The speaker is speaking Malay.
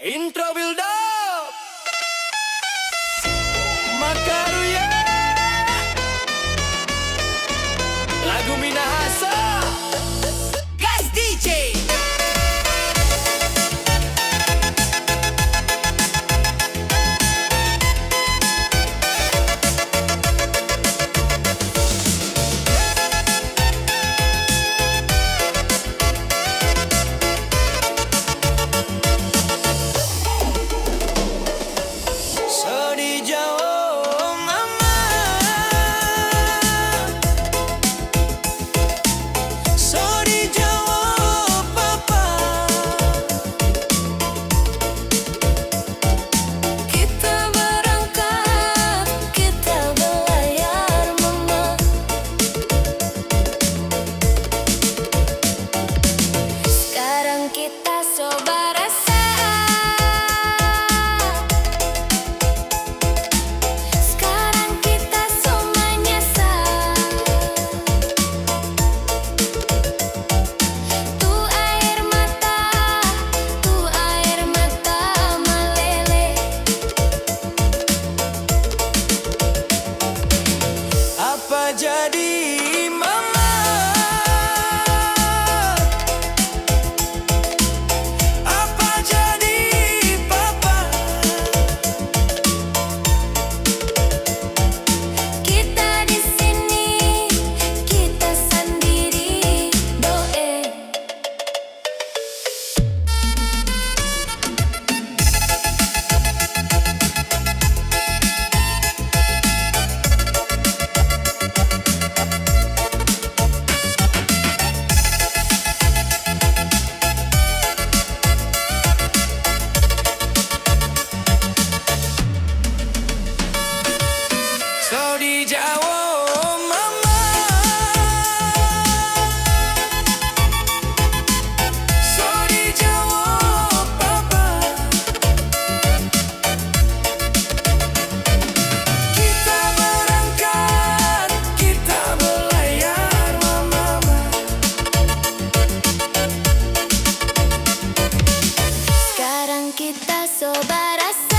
Intro build up Makaruya Lagu Minahasa Guys DJ jadi mama, apa jadi papa, kita di sini, kita sendiri, doe. So di Jawa mama, so di Jawa papa, kita berangkat, kita berlayar mama. Sekarang kita sobat rasa.